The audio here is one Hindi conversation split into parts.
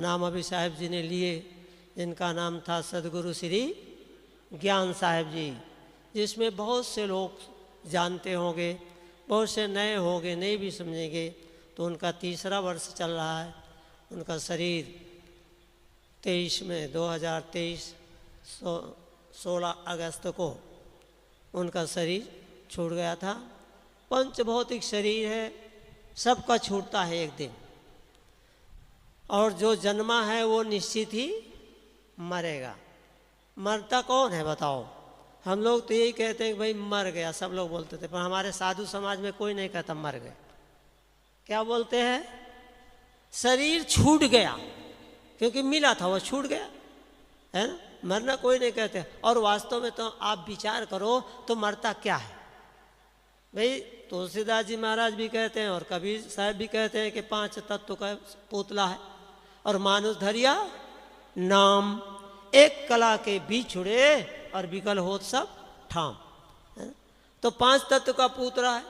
नाम अभी साहेब जी ने लिए, जिनका नाम था सदगुरु श्री ज्ञान साहेब जी, जिसमें बहुत से लोग जानते होंगे, बहुत से नए होंगे, नहीं भी समझेंगे। तो उनका 3रा वर्ष चल रहा है। उनका शरीर 2023 16 अगस्त को उनका शरीर छूट गया था। पंच भौतिक शरीर है, सबका छूटता है एक दिन, और जो जन्मा है वो निश्चित ही मरेगा। मरता कौन है बताओ? हम लोग तो यही कहते हैं कि भाई मर गया, सब लोग बोलते थे, पर हमारे साधु समाज में कोई नहीं कहता मर गए। क्या बोलते हैं? शरीर छूट गया, क्योंकि मिला था वो छूट गया, है ना। मरना कोई नहीं कहते। और वास्तव में तो आप विचार करो तो मरता क्या है भाई? तुलसीदास जी महाराज भी कहते हैं और कबीर साहब भी कहते हैं कि 5 तत्व का पुतला है, और मानुष धरिया नाम, एक कला के बीच छुड़े और विकल होत सब ठाम, है? तो 5 तत्व का पुतला है।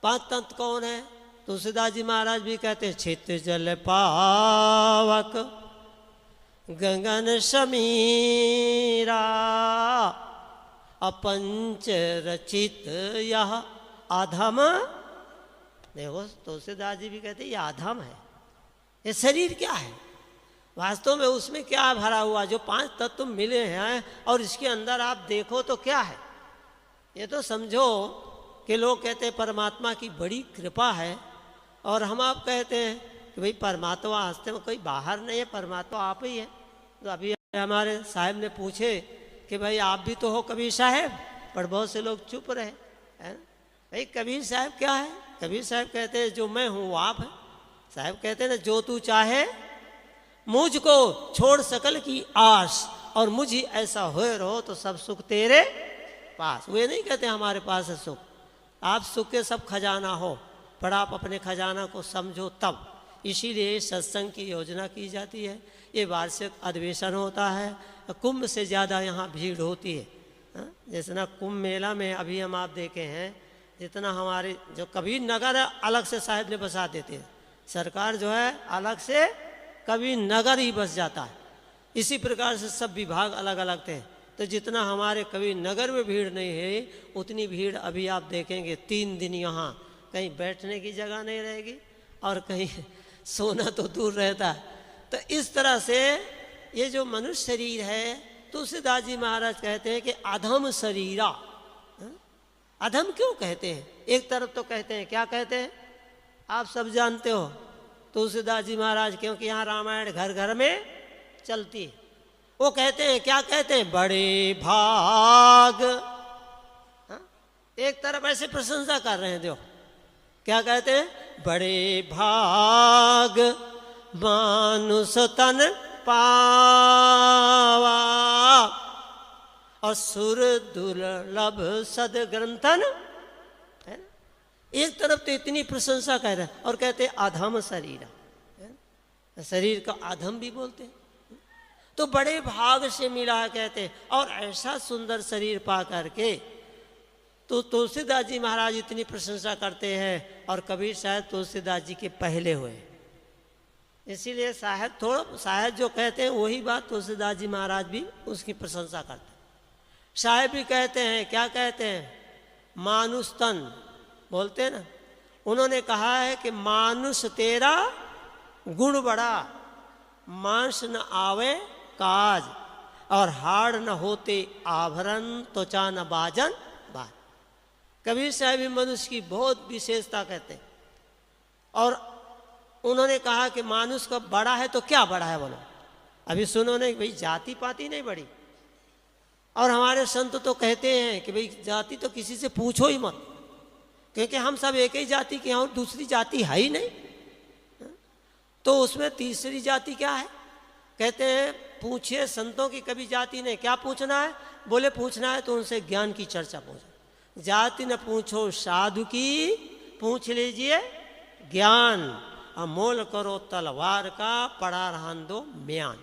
5 तत्व कौन है? तुलसीदास जी महाराज भी कहते हैं, छित जल पावक गगन समीरा, अपंच रचित यह आधम। देखो तुलसीदास जी भी कहते हैं ये आधम है। ये शरीर क्या है? वास्तव में उसमें क्या भरा हुआ? जो 5 तत्व मिले हैं और इसके अंदर आप देखो तो क्या है? ये तो समझो कि लोग कहते हैं परमात्मा की बड़ी कृपा है, और हम आप कहते हैं कि भाई परमात्मा हंसते में कोई बाहर नहीं है, परमात्मा आप ही है। तो अभी हमारे साहब ने पूछे कि भाई आप भी तो हो कबीर साहब, पर बहुत से लोग चुप रहे, है ना। भाई कबीर साहब क्या है? कबीर साहब कहते हैं जो मैं हूँ वो आप है। साहब कहते हैं ना, जो तू चाहे मुझको छोड़ सकल की आस, और मुझ ही ऐसा होए रहो तो सब सुख तेरे पास। वे नहीं कहते हमारे पास है सुख, आप सुख के सब खजाना हो, पर आप अपने खजाना को समझो तब। इसीलिए सत्संग की योजना की जाती है। ये वार्षिक अधिवेशन होता है, कुंभ से ज़्यादा यहाँ भीड़ होती है। जैसे ना कुंभ मेला में अभी हम आप देखे हैं, जितना हमारे जो कबीर नगर है अलग से साहिब ने बसा देते हैं, सरकार जो है अलग से कबीर नगर ही बस जाता है। इसी प्रकार से सब विभाग अलग अलग थे। तो जितना हमारे कबीर नगर में भीड़ नहीं है, उतनी भीड़ अभी आप देखेंगे 3 दिन यहाँ कहीं बैठने की जगह नहीं रहेगी, और कहीं सोना तो दूर रहता है। तो इस तरह से ये जो मनुष्य शरीर है, तुलसीदास जी महाराज कहते हैं कि अधम शरीरा। अधम क्यों कहते हैं? एक तरफ तो कहते हैं, क्या कहते हैं आप सब जानते हो, तुलसीदास जी महाराज, क्योंकि यहाँ रामायण घर घर में चलती है। वो कहते हैं, क्या कहते हैं? बड़े भाग। एक तरफ ऐसे प्रशंसा कर रहे हैं, देखो क्या कहते हैं? बड़े भाग मानुष तन पावा, और सुर दुर्लभ सद ग्रंथन, है ना। एक तरफ तो इतनी प्रशंसा कह रहे हैं, और कहते हैं अधम शरीर, शरीर का अधम भी बोलते हैं। तो बड़े भाग से मिला है कहते हैं, और ऐसा सुंदर शरीर पा करके तो तुलसीदास जी महाराज इतनी प्रशंसा करते हैं, और कबीर साहब तुलसीदास जी के पहले हुए। इसीलिए साहब जो कहते हैं वही बात तुलसीदास जी महाराज भी उसकी प्रशंसा करते हैं। साहब भी कहते हैं, क्या कहते हैं? मानुष तन बोलते हैं ना। उन्होंने कहा है कि मानुष तेरा गुण बड़ा, मांस न आवे काज, और हाड़ न होते आभरण, त्वचा न बाजन बात। कबीर साहब भी मनुष्य की बहुत विशेषता कहते हैं। और उन्होंने कहा कि मानुष का बड़ा है तो क्या बड़ा है बोलो? अभी सुनो नहीं भाई, जाति पाति नहीं बड़ी। और हमारे संत तो कहते हैं कि भाई जाति तो किसी से पूछो ही मत, क्योंकि हम सब एक ही जाति के हैं और दूसरी जाति है ही नहीं। तो उसमें तीसरी जाति क्या है? कहते हैं पूछिए संतों की कभी जाति नहीं। क्या पूछना है? बोले पूछना है तो उनसे ज्ञान की चर्चा पूछो। जाति न पूछो साधु की, पूछ लीजिए ज्ञान। अमोल करो तलवार का, पड़ा रहन दो म्यान।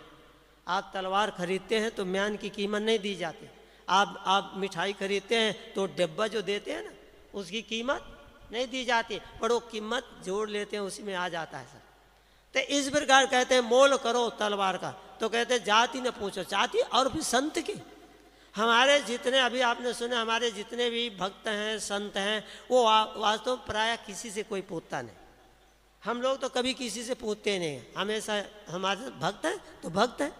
आप तलवार खरीदते हैं तो म्यान की कीमत नहीं दी जाती। आप मिठाई खरीदते हैं तो डिब्बा जो देते हैं ना, उसकी कीमत नहीं दी जाती, पर वो कीमत जोड़ लेते हैं, उसी में आ जाता है सर। तो इस प्रकार कहते हैं मोल करो तलवार का। तो कहते हैं जाति न पूछो, जाति और भी संत की। हमारे जितने अभी आपने सुने, हमारे जितने भी भक्त हैं संत हैं, वो वास्तव में प्राय किसी से कोई पूछता नहीं। हम लोग तो कभी किसी से पूछते नहीं, हमेशा हमारे भक्त हैं तो भक्त हैं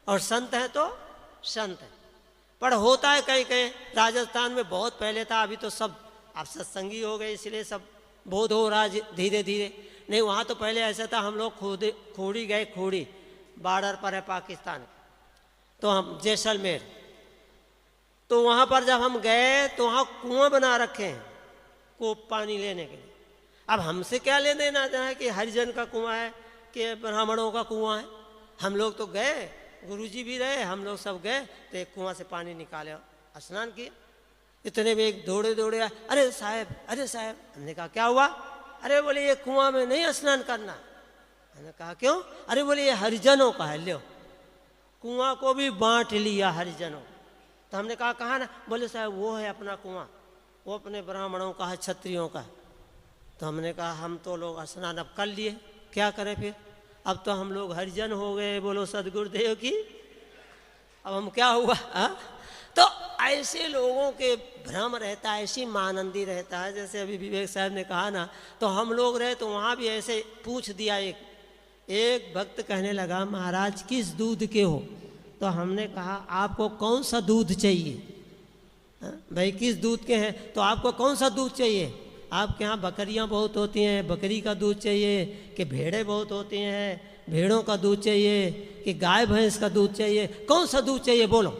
और संत हैं तो संत हैं। पर होता है कहीं कहीं, राजस्थान में बहुत पहले था, अभी तो सब आप सत्संगी हो गए इसलिए सब बोध हो रहा धीरे धीरे। नहीं, वहाँ तो पहले ऐसा था, हम लोग खोड़ी गए, खोड़ी बॉर्डर पर है पाकिस्तान, तो हम जैसलमेर, तो वहाँ पर जब हम गए तो वहाँ कुआं बना रखे हैं कोप पानी लेने के लिए। अब हमसे क्या लेने देना है कि हरिजन का कुआं है कि ब्राह्मणों का कुआं है। हम लोग तो गए, गुरुजी भी रहे, हम लोग सब गए, तो एक कुआं से पानी निकाले, स्नान किया। इतने में एक दौड़े दौड़े आए, अरे साहब, अरे साहब। हमने कहा क्या हुआ? अरे बोले ये कुआं में नहीं स्नान करना। मैंने कहा क्यों? अरे बोले ये हरिजनों का है, लो कुआं को भी बांट लिया हरिजनों। तो हमने कहा कहाँ ना? बोले साहब वो है अपना कुआं, वो अपने ब्राह्मणों का है, क्षत्रियों का है। तो हमने कहा हम तो लोग स्नान अब कर लिए, क्या करें फिर? अब तो हम लोग हरिजन हो गए, बोलो सदगुरुदेव की। अब हम क्या हुआ? तो ऐसे लोगों के भ्रम रहता है, ऐसी मानंदी रहता है। जैसे अभी विवेक साहब ने कहा ना, तो हम लोग रहे तो वहाँ भी ऐसे पूछ दिया। एक भक्त कहने लगा महाराज किस दूध के हो? तो हमने कहा आपको कौन सा दूध चाहिए? भाई किस दूध के हैं? तो आपको कौन सा दूध चाहिए? आपके यहाँ बकरियाँ बहुत होती हैं, बकरी का दूध चाहिए कि भेड़ें बहुत होती हैं, भेड़ों का दूध चाहिए कि गाय भैंस का दूध चाहिए? कौन सा दूध चाहिए बोलो?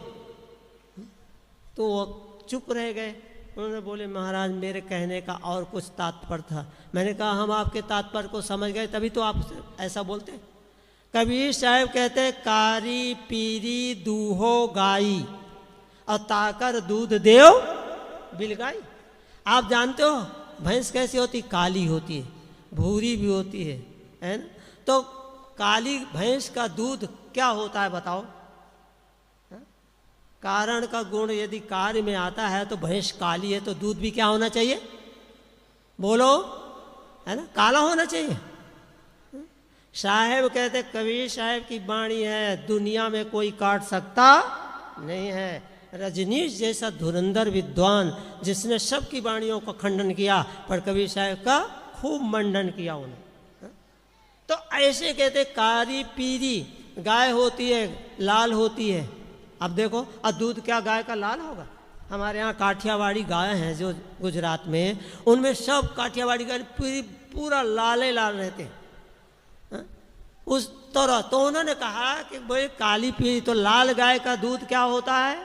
तो वो चुप रह गए। उन्होंने बोले महाराज मेरे कहने का और कुछ तात्पर्य था। मैंने कहा हम आपके तात्पर्य को समझ गए, तभी तो आप ऐसा बोलते। कबीर साहब कहते हैं कारी पीरी दूहो गाई और ताकर दूध देव बिलगाई। आप जानते हो भैंस कैसी होती? काली होती है, भूरी भी होती है ना? तो काली भैंस का दूध क्या होता है बताओ? कारण का गुण यदि कार्य में आता है तो भैंस काली है तो दूध भी क्या होना चाहिए? बोलो, है ना? काला होना चाहिए। साहेब कहते कबीर साहब की वाणी है, दुनिया में कोई काट सकता नहीं है। रजनीश जैसा धुरंधर विद्वान जिसने सबकी वाणियों का खंडन किया, पर कबीर साहब का खूब मंडन किया उन्होंने। तो ऐसे कहते कारी पीरी गाय होती है, लाल होती है। अब देखो, अब दूध क्या गाय का लाल होगा? हमारे यहाँ काठियावाड़ी गाय हैं जो गुजरात में, उनमें सब काठियावाड़ी गाय पूरा लाले लाल रहते हैं उस तरह। तो उन्होंने कहा कि भाई काली पीली, तो लाल गाय का दूध क्या होता है?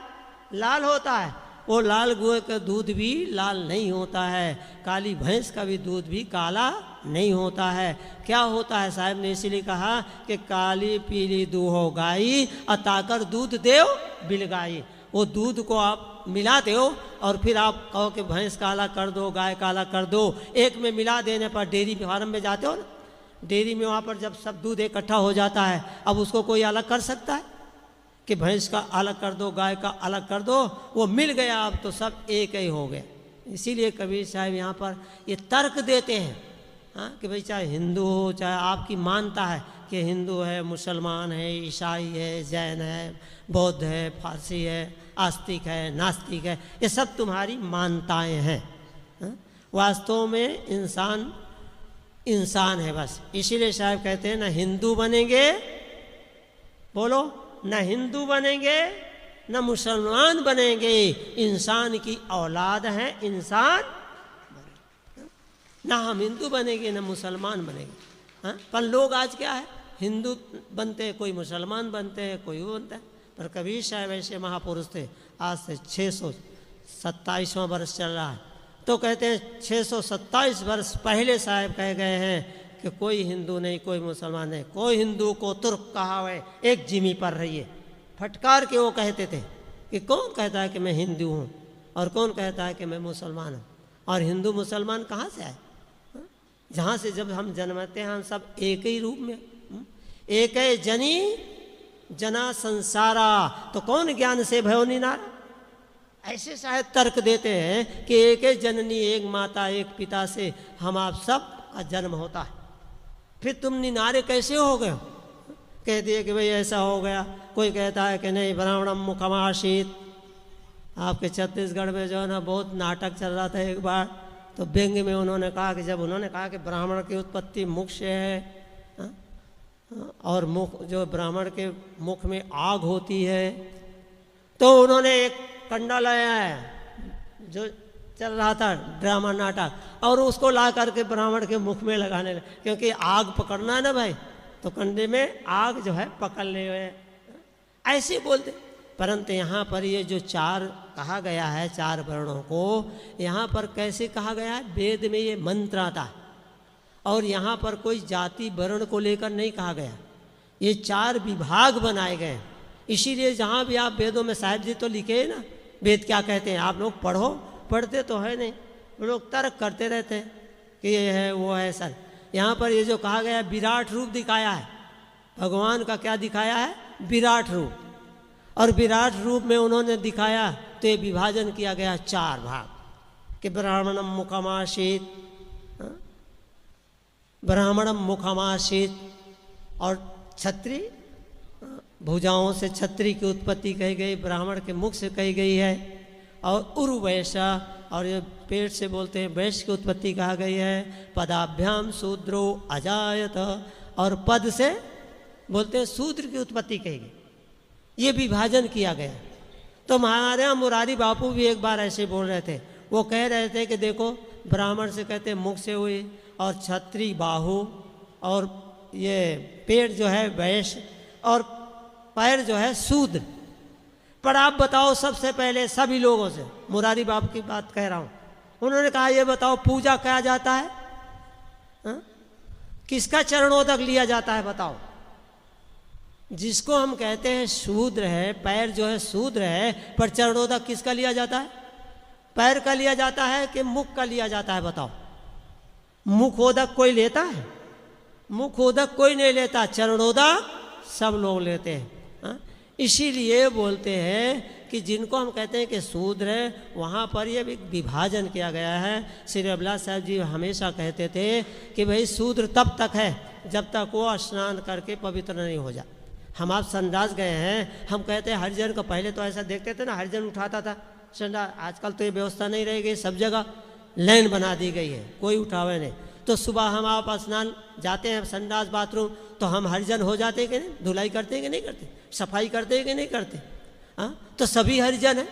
लाल होता है। वो लाल गाय का दूध भी लाल नहीं होता है, काली भैंस का भी दूध भी काला नहीं होता है। क्या होता है? साहब ने इसीलिए कहा कि काली पीली दूहो गाई अताकर दूध देव बिलगाई। वो दूध को आप मिला दो और फिर आप कहो कि भैंस काला कर दो, गाय काला कर दो। एक में मिला देने पर डेयरी फार्म में जाते हो ना, डेयरी में वहाँ पर जब सब दूध इकट्ठा हो जाता है, अब उसको कोई अलग कर सकता है कि भैंस का अलग कर दो, गाय का अलग कर दो? वो मिल गया, अब तो सब एक ही हो गए। इसीलिए कबीर साहब यहाँ पर ये तर्क देते हैं, हाँ, कि भाई चाहे हिंदू हो, चाहे आपकी मानता है कि हिंदू है, मुसलमान है, ईसाई है, जैन है, बौद्ध है, फारसी है, आस्तिक है, नास्तिक है, ये सब तुम्हारी मान्यताएं हैं। वास्तव में इंसान इंसान है बस। इसीलिए साहब कहते हैं ना हिंदू बनेंगे, बोलो, न हिंदू बनेंगे न मुसलमान बनेंगे, इंसान की औलाद है, इंसान ना हम हिंदू बनेंगे न मुसलमान बनेंगे। हाँ, पर लोग आज क्या है, हिंदू बनते हैं, कोई मुसलमान बनते हैं, कोई वो बनता है। पर कबीर साहब ऐसे महापुरुष थे, आज से 627वां वर्ष चल रहा है, तो कहते हैं 627 वर्ष पहले साहब कह गए हैं कि कोई हिंदू नहीं, कोई मुसलमान नहीं, कोई हिंदू को तुर्क कहा है, एक जिमी पर रहिए। फटकार के वो कहते थे कि कौन कहता है कि मैं हिंदू हूँ और कौन कहता है कि मैं मुसलमान हूँ? और हिंदू मुसलमान कहाँ से आए? जहाँ से जब हम जन्मते हैं हम सब एक ही रूप में, एक ही जनी जना संसारा, तो कौन ज्ञान से भयो निनारा? ऐसे शायद तर्क देते हैं कि एक ही जननी, एक माता, एक पिता से हम आप सब का जन्म होता है। फिर तुम निनारे कैसे हो गए? कह दिए कि भाई ऐसा हो गया। कोई कहता है कि नहीं ब्राह्मणम मुखमासीत। आपके छत्तीसगढ़ में जो है ना बहुत नाटक चल रहा था एक बार, तो व्यंग में उन्होंने कहा कि जब उन्होंने कहा कि ब्राह्मण की उत्पत्ति मुख से है, और मुख जो ब्राह्मण के मुख में आग होती है, तो उन्होंने एक कंडा लाया है जो चल रहा था ड्रामा नाटक, और उसको ला करके ब्राह्मण के मुख में लगाने लगे, क्योंकि आग पकड़ना है ना भाई, तो कंडे में आग जो है पकड़ने हुए ऐसे बोलते। परंतु यहाँ पर ये जो चार कहा गया है, चार वर्णों को यहाँ पर कैसे कहा गया है? वेद में ये मंत्र आता है, और यहाँ पर कोई जाति वर्ण को लेकर नहीं कहा गया। ये चार विभाग बनाए गए। इसीलिए जहाँ भी आप वेदों में, साहिब जी तो लिखे हैं ना वेद क्या कहते हैं, आप लोग पढ़ो, पढ़ते तो है नहीं, लोग तर्क करते रहते हैं कि ये है वो है। सर यहाँ पर ये जो कहा गया विराट रूप दिखाया है, भगवान का क्या दिखाया है? विराट रूप। और विराट रूप में उन्होंने दिखाया तो ये विभाजन किया गया चार भाग कि ब्राह्मणम मुखमासीत, ब्राह्मणम मुखमासीत, और छत्री भुजाओं से छत्री की उत्पत्ति कही गई, ब्राह्मण के मुख से कही गई है। और उरुवैशा, और ये पेट से बोलते हैं वैश्य की उत्पत्ति कहा गई है। पदाभ्याम शूद्रो अजायत, और पद से बोलते हैं शूद्र की उत्पत्ति कही गई। ये विभाजन किया गया। तो हमारे यहाँ मुरारी बापू भी एक बार ऐसे बोल रहे थे, वो कह रहे थे कि देखो ब्राह्मण से कहते मुख से हुई, और छत्री बाहु, और ये पेट जो है वैश्य, और पैर जो है शूद्र। पर आप बताओ सबसे पहले सभी लोगों से, मुरारी बापू की बात कह रहा हूँ, उन्होंने कहा ये बताओ पूजा किया जाता है? किसका चरणोदक लिया जाता है बताओ? जिसको हम कहते हैं शूद्र है, पैर जो है शूद्र है, पर चरणोदक किसका लिया जाता है? पैर का लिया जाता है कि मुख का लिया जाता है बताओ? मुखोदक कोई लेता है? मुखोदक कोई नहीं लेता, चरणोदक सब लोग लेते हैं। इसीलिए बोलते हैं कि जिनको हम कहते हैं कि शूद्र है, वहाँ पर ये भी विभाजन किया गया है। श्री अभिलाष साहब जी हमेशा कहते थे कि भाई शूद्र तब तक है जब तक वो स्नान करके पवित्र नहीं हो जाए। हम आप संडास गए हैं, हम कहते हैं हरिजन को, पहले तो ऐसा देखते थे ना, हरिजन उठाता था संडास। आजकल तो ये व्यवस्था नहीं रह गई, सब जगह लाइन बना दी गई है, कोई उठावे नहीं। तो सुबह हम आप स्नान जाते हैं संडास बाथरूम, तो हम हरिजन हो जाते हैं कि नहीं? धुलाई करते हैं कि नहीं करते? सफाई करते हैं कि नहीं करते? हाँ, तो सभी हरिजन है।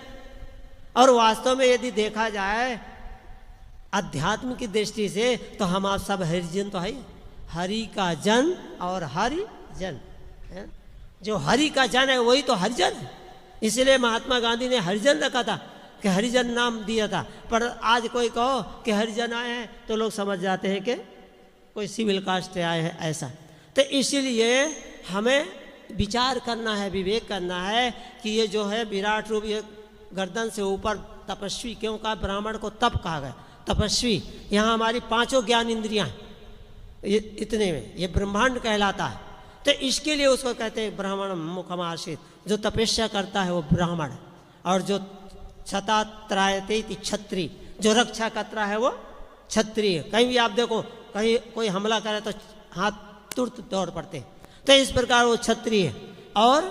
और वास्तव में यदि देखा जाए अध्यात्म की दृष्टि से, तो हम आप सब हरिजन तो है। हरि का जन और हरिजन है, जो हरि का जन है वही तो हरिजन है। इसलिए महात्मा गांधी ने हरिजन रखा था कि हरिजन नाम दिया था। पर आज कोई कहो कि हरिजन आए हैं तो लोग समझ जाते हैं कि कोई सिविल कास्ट से आए हैं, ऐसा। तो इसीलिए हमें विचार करना है, विवेक करना है कि ये जो है विराट रूप, ये गर्दन से ऊपर तपस्वी क्यों कहा? ब्राह्मण को तप कहा गया, तपस्वी। यहाँ हमारी पांचों ज्ञान इंद्रियां हैं, ये इतने में ये ब्रह्मांड कहलाता है। तो इसके लिए उसको कहते हैं ब्राह्मण मुखमासीत। जो तपस्या करता है वो ब्राह्मण है, और जो छतात्रायते छत्री, जो रक्षा करता है वो क्षत्रिय। कहीं भी आप देखो, कहीं कोई हमला करे तो हाथ तुरंत दौड़ पड़ते। तो इस प्रकार वो क्षत्रिय है। और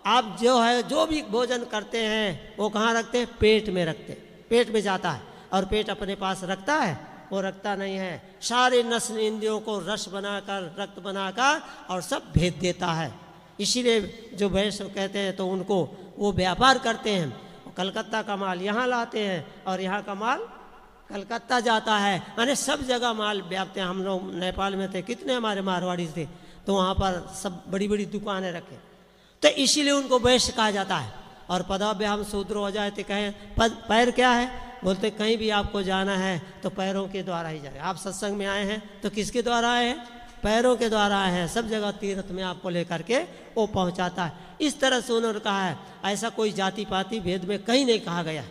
आप जो है जो भी भोजन करते हैं वो कहाँ रखते हैं? पेट में रखते, पेट में जाता है। और पेट अपने पास रखता है? वो रखता नहीं है। सारे नस इंद्रियों को रस बनाकर, रक्त बनाकर और सब भेद देता है। इसीलिए जो वैश्य कहते हैं तो उनको वो व्यापार करते हैं, कलकत्ता का माल यहाँ लाते हैं और यहाँ का माल कलकत्ता जाता है। यानी सब जगह माल व्यापते हैं। हम लोग नेपाल में थे, कितने हमारे मारवाड़ी थे, तो वहाँ पर सब बड़ी बड़ी दुकानें रखे, तो इसीलिए उनको वैश्य कहा जाता है। और पदाभ्याम शूद्र हो जाए तो कहें पैर क्या है? बोलते कहीं भी आपको जाना है तो पैरों के द्वारा ही जाए। आप सत्संग में आए हैं तो किसके द्वारा आए हैं? पैरों के द्वारा आए हैं। सब जगह तीर्थ में आपको लेकर के वो पहुंचाता है। इस तरह से उन्होंने कहा है। ऐसा कोई जाति पाति भेद में कहीं नहीं कहा गया,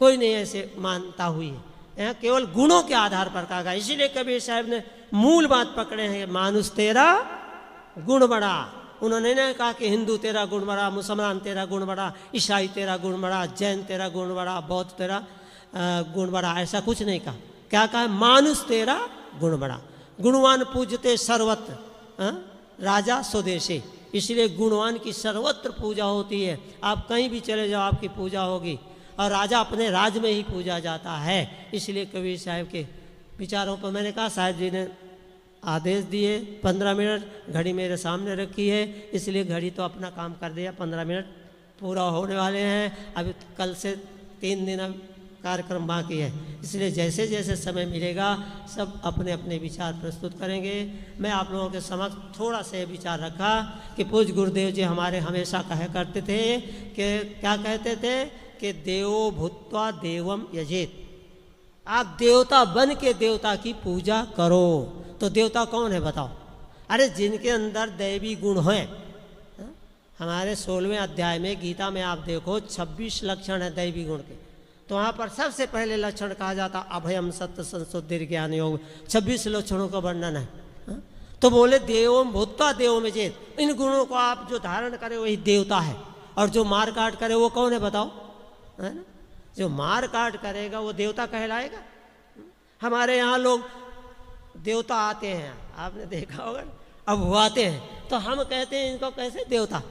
कोई नहीं ऐसे मानता हुई है। यहाँ केवल गुणों के आधार पर कहा गया। इसीलिए कबीर साहब ने मूल बात पकड़े हैं, मानुष तेरा गुण बड़ा। उन्होंने नहीं कहा कि हिंदू तेरा गुण बड़ा, मुसलमान तेरा गुण बड़ा, ईसाई तेरा गुण बड़ा, जैन तेरा गुण बड़ा, बौद्ध तेरा गुण बड़ा, ऐसा कुछ नहीं कहा। क्या कहा? मानुष तेरा गुण बड़ा। गुणवान पूजते सर्वत्र, राजा स्वदेशी। इसलिए गुणवान की सर्वत्र पूजा होती है। आप कहीं भी चले जाओ आपकी पूजा होगी, और राजा अपने राज्य में ही पूजा जाता है। इसलिए कबीर साहब के विचारों पर मैंने कहा, साहब जी ने आदेश दिए 15 मिनट, घड़ी मेरे सामने रखी है, इसलिए घड़ी तो अपना काम कर दिया। 15 मिनट पूरा होने वाले हैं, अभी कल से 3 दिन कार्यक्रम बाकी है। इसलिए जैसे जैसे समय मिलेगा सब अपने अपने विचार प्रस्तुत करेंगे। मैं आप लोगों के समक्ष थोड़ा सा विचार रखा कि पूज्य गुरुदेव जी हमारे हमेशा कहा करते थे कि क्या कहते थे कि देवो भूत्वा देवम यजेत, आप देवता बन के देवता की पूजा करो। तो देवता कौन है बताओ? अरे जिनके अंदर दैवी गुण हैं। हमारे 16वें अध्याय में गीता में आप देखो 26 लक्षण है दैवी गुण के। तो वहाँ पर सबसे पहले लक्षण कहा जाता अभयम सत्य संशुद्धि ज्ञान योग, 26 लक्षणों का वर्णन है। तो बोले देवम भूत्वा देवम यजेत, इन गुणों को आप जो धारण करे वही देवता है। और जो मार काट करे वो कौन है बताओ? है ना, जो मार काट करेगा वो देवता कहलाएगा। हमारे यहाँ लोग देवता आते हैं, आपने देखा होगा, अब वो आते हैं तो हम कहते हैं इनको कैसे देवता,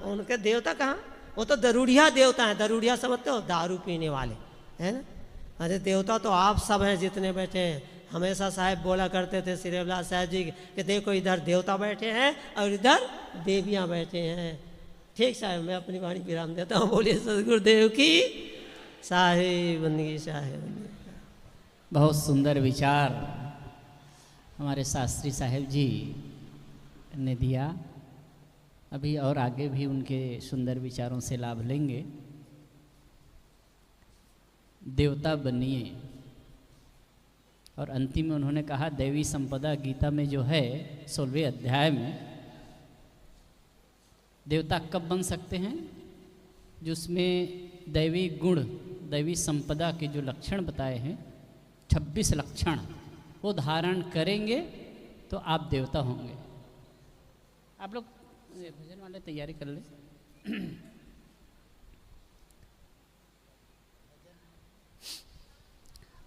उनके देवता कहाँ, वो तो दरुड़िया देवता हैं। दरुड़िया समझते हो, दारू पीने वाले, है ना। अरे देवता तो आप सब हैं जितने बैठे हैं। हमेशा साहब बोला करते थे श्रीविलास साहब जी कि देखो इधर देवता बैठे हैं और इधर देवियाँ बैठे हैं। ठीक साहब, मैं अपनी वाणी विराम देता हूँ। बोलिए सदगुरुदेव की साहिब बंदगी साहिब। बहुत सुंदर विचार हमारे शास्त्री साहब जी ने दिया। अभी और आगे भी उनके सुंदर विचारों से लाभ लेंगे। देवता बनिए, और अंतिम में उन्होंने कहा दैवी संपदा गीता में जो है 16वें अध्याय में, देवता कब बन सकते हैं? जो उसमें दैवी गुण, दैवी संपदा के जो लक्षण बताए हैं 26 लक्षण, वो धारण करेंगे तो आप देवता होंगे। आप लोग भजन वाले तैयारी कर ले।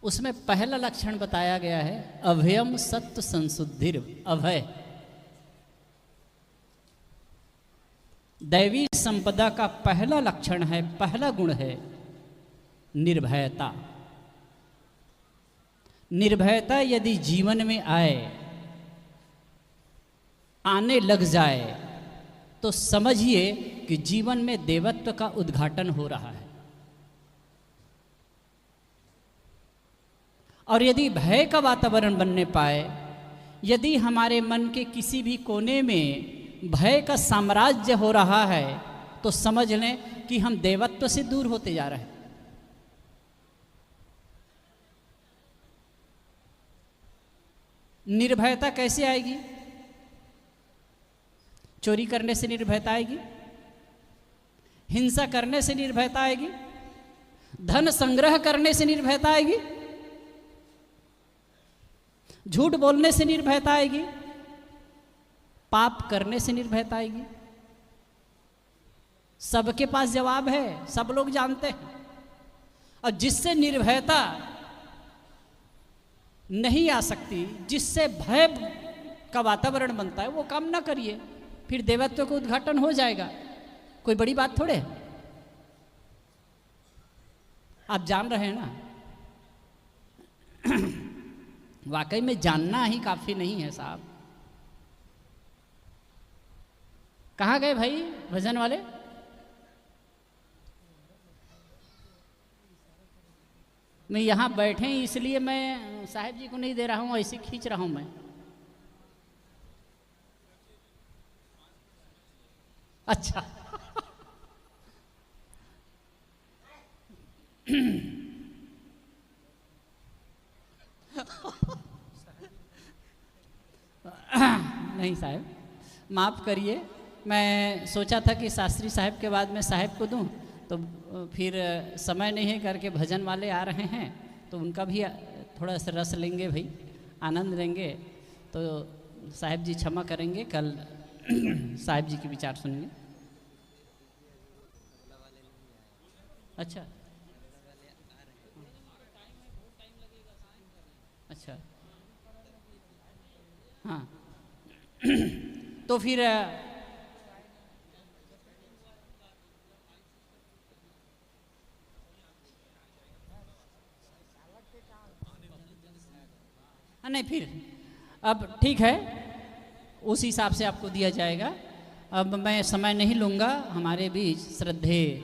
उसमें पहला लक्षण बताया गया है अभयम सत्य संशुद्धिर। अभय दैवी संपदा का पहला लक्षण है, पहला गुण है निर्भयता। निर्भयता यदि जीवन में आने लग जाए तो समझिए कि जीवन में देवत्व का उद्घाटन हो रहा है। और यदि भय का वातावरण बनने पाए, यदि हमारे मन के किसी भी कोने में भय का साम्राज्य हो रहा है, तो समझ लें कि हम देवत्व से दूर होते जा रहे हैं। निर्भयता कैसे आएगी? चोरी करने से निर्भयता आएगी, हिंसा करने से निर्भयता आएगी, धन संग्रह करने से निर्भयता आएगी, झूठ बोलने से निर्भयता आएगी, पाप करने से निर्भयता आएगी। सबके पास जवाब है, सब लोग जानते हैं। और जिससे निर्भयता नहीं आ सकती, जिससे भय का वातावरण बनता है, वो काम ना करिए, फिर देवत्व का उद्घाटन हो जाएगा। कोई बड़ी बात थोड़े। आप जान रहे हैं ना, वाकई में जानना ही काफी नहीं है साहब। कहाँ गए भाई भजन वाले? मैं यहाँ बैठे हैं इसलिए मैं साहब जी को नहीं दे रहा हूँ, ऐसे खींच रहा हूँ मैं। अच्छा नहीं साहब, माफ़ करिए। मैं सोचा था कि शास्त्री साहब के बाद में साहब को दूं, तो फिर समय नहीं करके भजन वाले आ रहे हैं तो उनका भी थोड़ा सा रस लेंगे भाई, आनंद लेंगे। तो साहब जी क्षमा करेंगे, कल साहब जी के विचार सुनेंगे। अच्छा अच्छा हाँ तो फिर नहीं फिर अब ठीक है, उस हिसाब से आपको दिया जाएगा। अब मैं समय नहीं लूँगा, हमारे बीच श्रद्धेय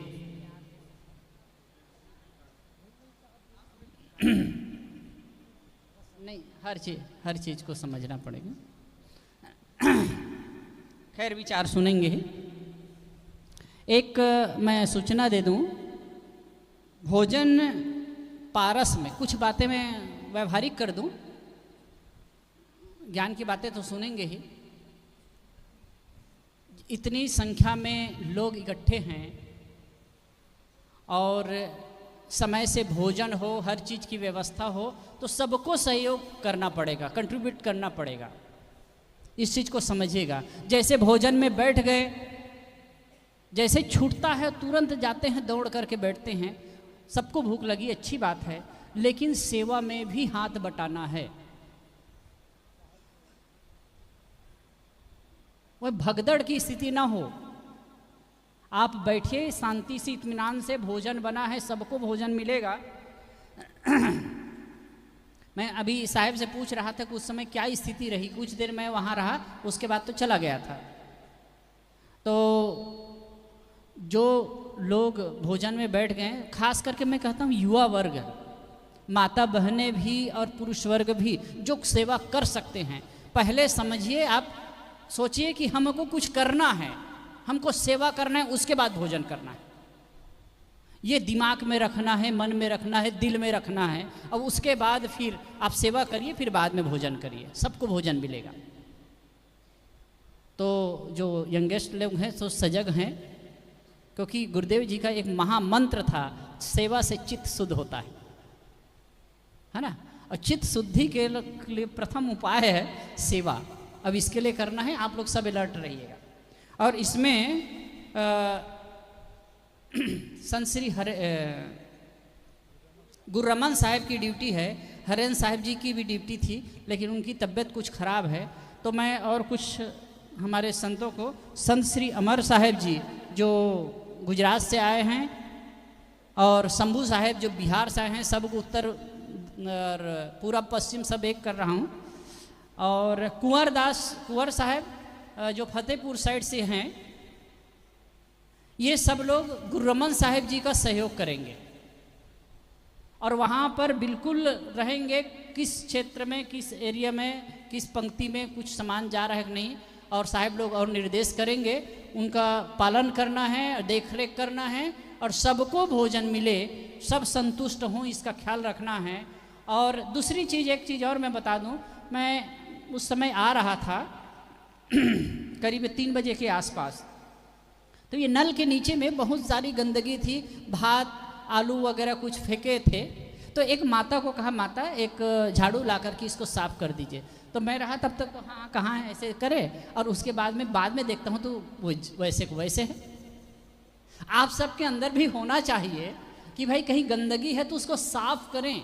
नहीं, हर चीज़ को समझना पड़ेगा। खैर विचार सुनेंगे। एक मैं सूचना दे दूं, भोजन पारस में कुछ बातें मैं व्यवहारिक कर दूं, ज्ञान की बातें तो सुनेंगे ही। इतनी संख्या में लोग इकट्ठे हैं और समय से भोजन हो, हर चीज़ की व्यवस्था हो, तो सबको सहयोग करना पड़ेगा, कंट्रीब्यूट करना पड़ेगा। इस चीज़ को समझिएगा। जैसे भोजन में बैठ गए, जैसे छूटता है तुरंत जाते हैं, दौड़ करके बैठते हैं। सबको भूख लगी, अच्छी बात है, लेकिन सेवा में भी हाथ बटाना है। वह भगदड़ की स्थिति ना हो। आप बैठिए शांति से, इत्मीनान से, भोजन बना है, सबको भोजन मिलेगा। मैं अभी साहब से पूछ रहा था कि उस समय क्या स्थिति रही। कुछ देर मैं वहाँ रहा, उसके बाद तो चला गया था। तो जो लोग भोजन में बैठ गए, खास करके मैं कहता हूँ युवा वर्ग, माता बहनें भी और पुरुष वर्ग भी जो सेवा कर सकते हैं, पहले समझिए, आप सोचिए कि हमको कुछ करना है, हमको सेवा करना है, उसके बाद भोजन करना है। ये दिमाग में रखना है, मन में रखना है, दिल में रखना है। अब उसके बाद फिर आप सेवा करिए, फिर बाद में भोजन करिए, सबको भोजन मिलेगा। तो जो यंगेस्ट लोग हैं तो सजग हैं, क्योंकि गुरुदेव जी का एक महामंत्र था, सेवा से चित्त शुद्ध होता है ना। और चित्त शुद्धि के लिए प्रथम उपाय है सेवा। अब इसके लिए करना है, आप लोग सब अलर्ट रहिएगा। और इसमें संत श्री गुरुरमन साहब की ड्यूटी है, हरेंद्र साहब जी की भी ड्यूटी थी, लेकिन उनकी तबीयत कुछ खराब है। तो मैं और कुछ हमारे संतों को, संत श्री अमर साहब जी जो गुजरात से आए हैं, और शंभू साहब जो बिहार से आए हैं, सब उत्तर और पूर्व पश्चिम सब एक कर रहा हूँ। और कुंवर साहब जो फतेहपुर साइड से हैं, ये सब लोग गुरुरमन साहब जी का सहयोग करेंगे और वहाँ पर बिल्कुल रहेंगे, किस क्षेत्र में, किस एरिया में, किस पंक्ति में कुछ सामान जा रहा है कि नहीं, और साहब लोग और निर्देश करेंगे, उनका पालन करना है, देख रेख करना है, और सबको भोजन मिले, सब संतुष्ट हों, इसका ख्याल रखना है। और दूसरी चीज़, एक चीज़ और मैं बता दूं, मैं उस समय आ रहा था करीब 3 बजे के आसपास, तो ये नल के नीचे में बहुत सारी गंदगी थी, भात आलू वगैरह कुछ फेंके थे। तो एक माता को कहा, माता एक झाड़ू ला करके इसको साफ कर दीजिए। तो मैं रहा तब तक, तो हाँ कहाँ है, ऐसे करे, और उसके बाद में देखता हूँ तो वो वैसे को वैसे है। आप सबके अंदर भी होना चाहिए कि भाई कहीं गंदगी है तो उसको साफ करें,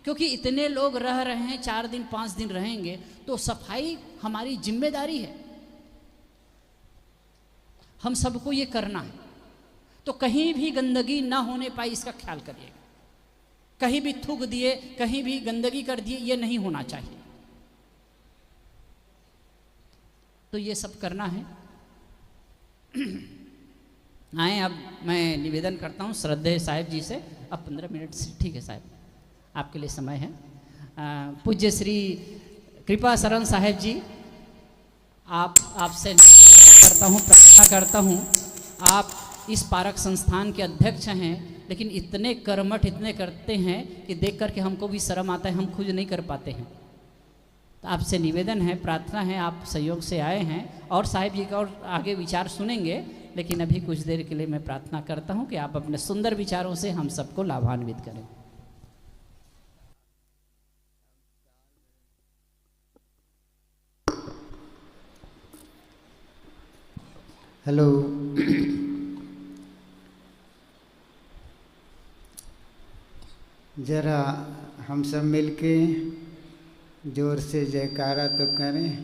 क्योंकि इतने लोग रह रहे हैं, 4 दिन 5 दिन रहेंगे, तो सफाई हमारी जिम्मेदारी है, हम सबको ये करना है। तो कहीं भी गंदगी ना होने पाए, इसका ख्याल करिएगा। कहीं भी थूक दिए, कहीं भी गंदगी कर दिए, ये नहीं होना चाहिए। तो ये सब करना है। आए, अब मैं निवेदन करता हूँ श्रद्धेय साहिब जी से, अब 15 मिनट से, ठीक है साहब, आपके लिए समय है। पूज्य श्री कृपा शरण साहिब जी, आपसे करता हूँ, प्रार्थना करता हूँ, आप इस पारक संस्थान के अध्यक्ष हैं, लेकिन इतने कर्मठ, इतने करते हैं कि देख करके हमको भी शर्म आता है, हम खुद नहीं कर पाते हैं। तो आपसे निवेदन है, प्रार्थना है, आप सहयोग से आए हैं, और साहिब जी का और आगे विचार सुनेंगे, लेकिन अभी कुछ देर के लिए मैं प्रार्थना करता हूँ कि आप अपने सुंदर विचारों से हम सबको लाभान्वित करें। हेलो, जरा हम सब मिलके जोर से जयकारा तो करें।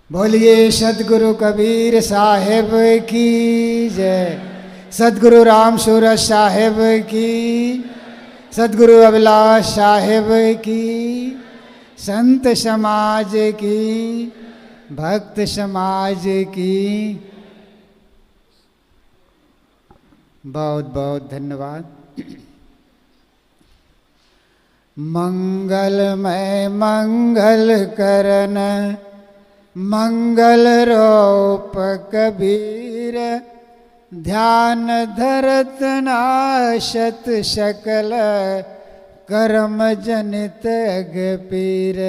बोलिए सदगुरु कबीर साहेब की जय, सदगुरु राम सूरत साहेब की, सदगुरु अभिलाष साहेब की, संत समाज की, भक्त समाज की बहुत बहुत धन्यवाद। मंगलमय मंगल करन मंगल रूप कबीर, ध्यान धरत नाशत सकल कर्म जनित अगपीर,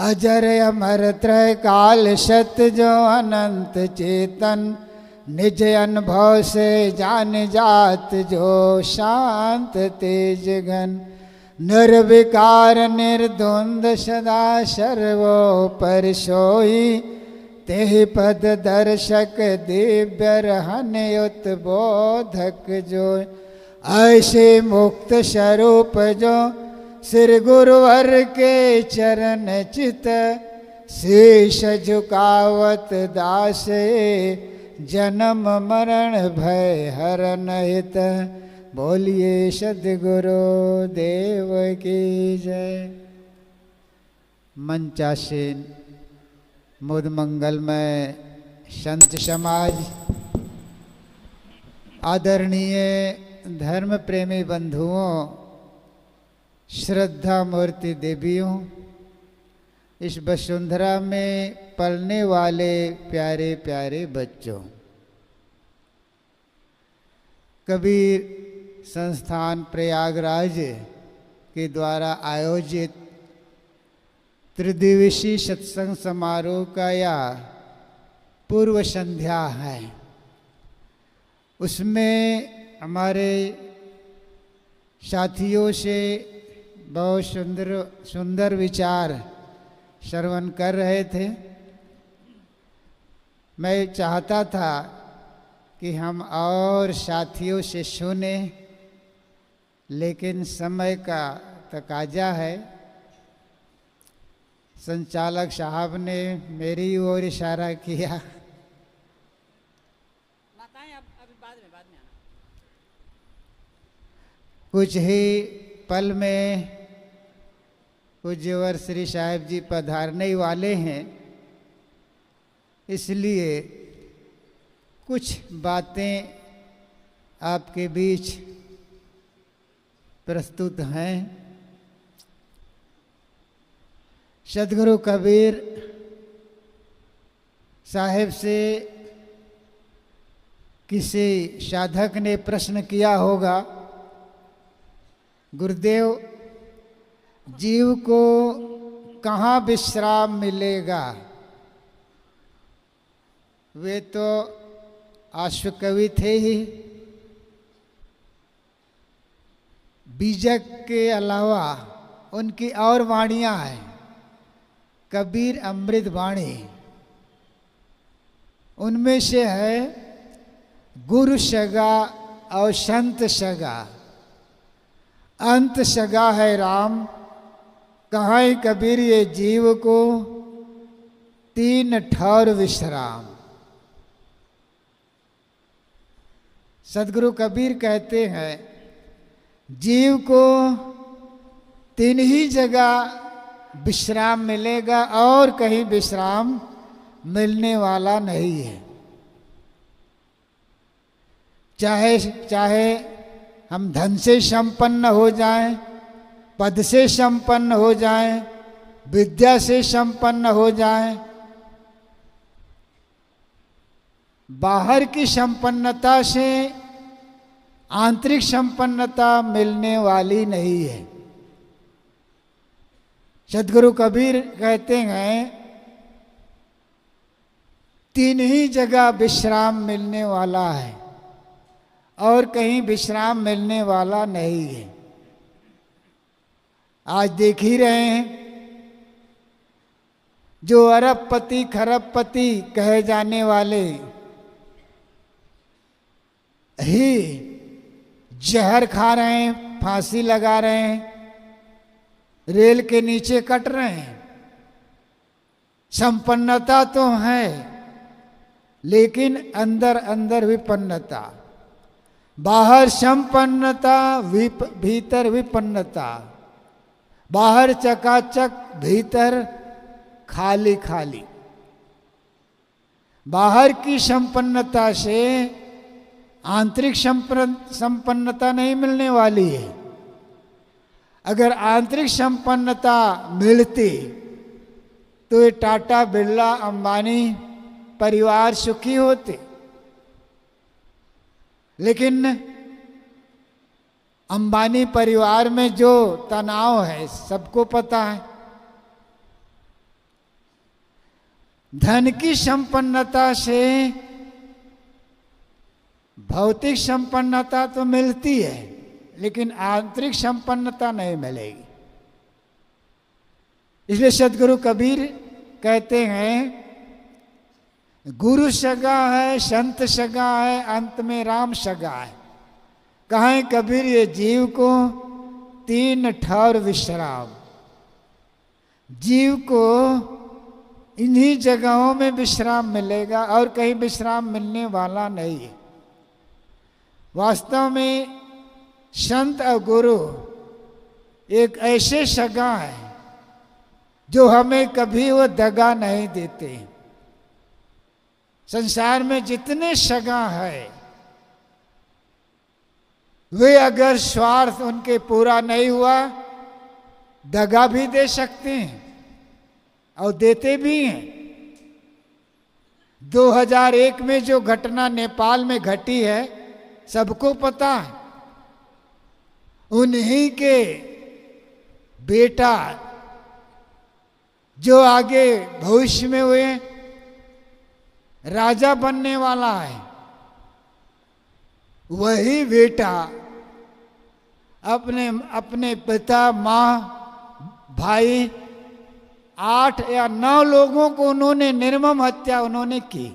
अजर अमर त्रय काल सत जो अनंत चेतन, निज अनुभव से जान जात जो शांत तेज घन, निर्विकार निर्द्वंद सदा सर्वोपरि सोई, तेहि पद दर्शक दिव्य रहन उतबोधक जो, ऐसे मुक्त स्वरूप जो श्री गुरुवर के चरण चित, शीश झुकावत दासे जन्म मरण भय हरन हित, बोलिए सद्गुरु देव की जय। मंचासीन मुद मंगलमय संत समाज, आदरणीय धर्म प्रेमी बंधुओं, श्रद्धा मूर्ति देवियों, इस वसुंधरा में पलने वाले प्यारे प्यारे बच्चों, कबीर संस्थान प्रयागराज के द्वारा आयोजित त्रिदिवसीय सत्संग समारोह का यह पूर्व संध्या है। उसमें हमारे साथियों से बहुत सुंदर सुंदर विचार श्रवण कर रहे थे। मैं चाहता था कि हम और साथियों से सुने, लेकिन समय का तकाजा है। संचालक साहब ने मेरी ओर इशारा किया। माताएं अभी बाद में आना। कुछ ही पल में पूज्यवर श्री साहेब जी पधारने वाले हैं, इसलिए कुछ बातें आपके बीच प्रस्तुत हैं। सदगुरु कबीर साहेब से किसी साधक ने प्रश्न किया होगा, गुरुदेव जीव को कहाँ विश्राम मिलेगा? वे तो आशु कवि थे ही, बीजक के अलावा उनकी और वाणियाँ हैं। कबीर अमृत वाणी, उनमें से है गुरु सगा और संत सगा, अंत सगा है राम। कहाँ कबीर ये जीव को तीन ठौर विश्राम। सदगुरु कबीर कहते हैं जीव को तीन ही जगह विश्राम मिलेगा और कहीं विश्राम मिलने वाला नहीं है। चाहे हम धन से संपन्न हो जाएं, पद से संपन्न हो जाएं, विद्या से संपन्न हो जाएं, बाहर की संपन्नता से आंतरिक संपन्नता मिलने वाली नहीं है। सदगुरु कबीर कहते हैं तीन ही जगह विश्राम मिलने वाला है और कहीं विश्राम मिलने वाला नहीं है। आज देख ही रहे हैं, जो अरबपति खरबपति कहे जाने वाले ही जहर खा रहे हैं, फांसी लगा रहे हैं, रेल के नीचे कट रहे हैं। संपन्नता तो है, लेकिन अंदर अंदर विपन्नता। बाहर संपन्नता, भीतर विपन्नता। बाहर चकाचक, भीतर खाली खाली। बाहर की संपन्नता से आंतरिक संपन्नता नहीं मिलने वाली है। अगर आंतरिक संपन्नता मिलती तो ये टाटा, बिरला, अंबानी परिवार सुखी होते। लेकिन अंबानी परिवार में जो तनाव है सबको पता है। धन की संपन्नता से भौतिक संपन्नता तो मिलती है, लेकिन आंतरिक संपन्नता नहीं मिलेगी। इसलिए सदगुरु कबीर कहते हैं, गुरु सगा है, संत सगा है, अंत में राम सगा है। कहें कबीर ये जीव को 3 ठौर विश्राम। जीव को इन्हीं जगहों में विश्राम मिलेगा और कहीं विश्राम मिलने वाला नहीं है। वास्तव में संत और गुरु एक ऐसे सगा है जो हमें कभी वो दगा नहीं देते। संसार में जितने सगा है वे अगर स्वार्थ उनके पूरा नहीं हुआ दगा भी दे सकते हैं और देते भी हैं। 2001 में जो घटना नेपाल में घटी है सबको पता है। उन्हीं के बेटा जो आगे भविष्य में हुए राजा बनने वाला है, वही बेटा अपने पिता, माँ, भाई 8 या 9 लोगों को उन्होंने निर्मम हत्या उन्होंने की।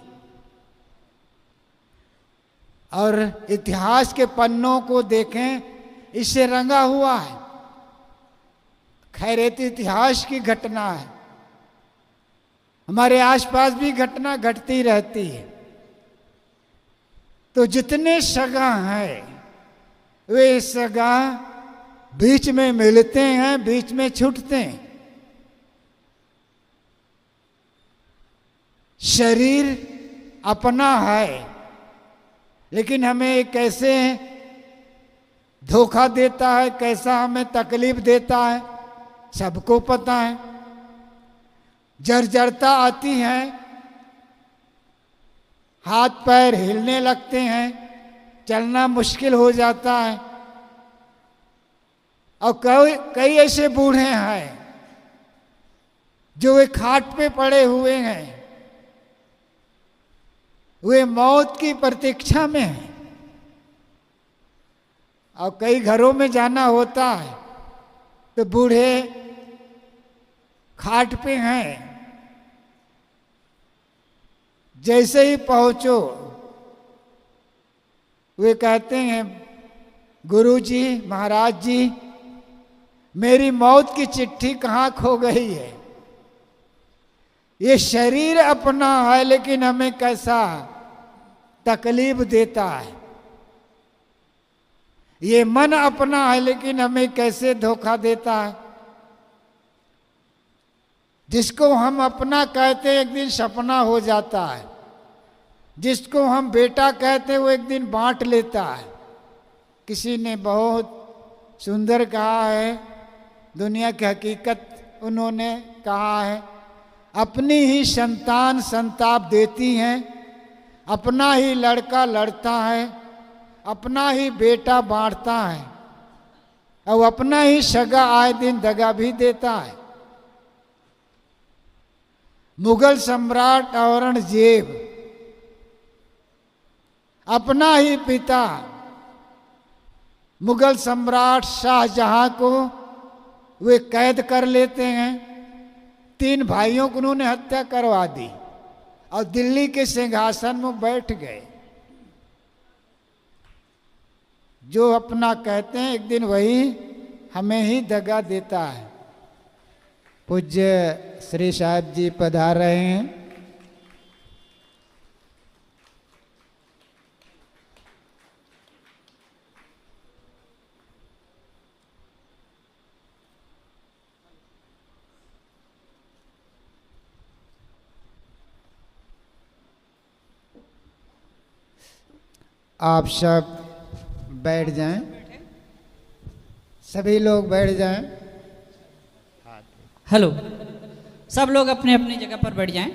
और इतिहास के पन्नों को देखें, इससे रंगा हुआ है। खैर ये तो इतिहास की घटना है, हमारे आसपास भी घटना घटती रहती है। तो जितने सगा हैं वे सगा बीच में मिलते हैं, बीच में छूटते हैं। शरीर अपना है, लेकिन हमें कैसे धोखा देता है, कैसा हमें तकलीफ देता है सबको पता है। जर्जरता आती है, हाथ पैर हिलने लगते हैं, चलना मुश्किल हो जाता है। और कई ऐसे बूढ़े हैं जो वे खाट पे पड़े हुए हैं, वे मौत की प्रतीक्षा में हैं। और कई घरों में जाना होता है तो बूढ़े खाट पे हैं, जैसे ही पहुंचो वे कहते हैं, गुरुजी, महाराज जी, मेरी मौत की चिट्ठी कहाँ खो गई है। ये शरीर अपना है लेकिन हमें कैसा तकलीफ देता है। ये मन अपना है लेकिन हमें कैसे धोखा देता है। जिसको हम अपना कहते हैं एक दिन सपना हो जाता है, जिसको हम बेटा कहते हैं वो एक दिन बांट लेता है। किसी ने बहुत सुंदर कहा है, दुनिया की हकीकत उन्होंने कहा है, अपनी ही संतान संताप देती हैं, अपना ही लड़का लड़ता है, अपना ही बेटा बांटता है, और अपना ही सगा आए दिन दगा भी देता है। मुगल सम्राट औरंगजेब अपना ही पिता मुगल सम्राट शाहजहां को वे कैद कर लेते हैं। 3 भाइयों को उन्होंने हत्या करवा दी और दिल्ली के सिंहासन में बैठ गए। जो अपना कहते हैं एक दिन वही हमें ही दगा देता है। पूज्य श्री साहब जी पधार रहे हैं। आप सब बैठ जाएं, सभी लोग बैठ जाएं। हेलो, सब लोग अपने अपनी जगह पर बैठ जाएं।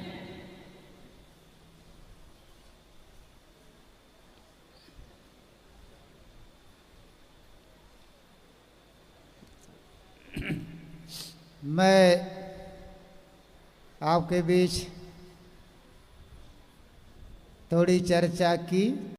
मैं आपके बीच थोड़ी चर्चा की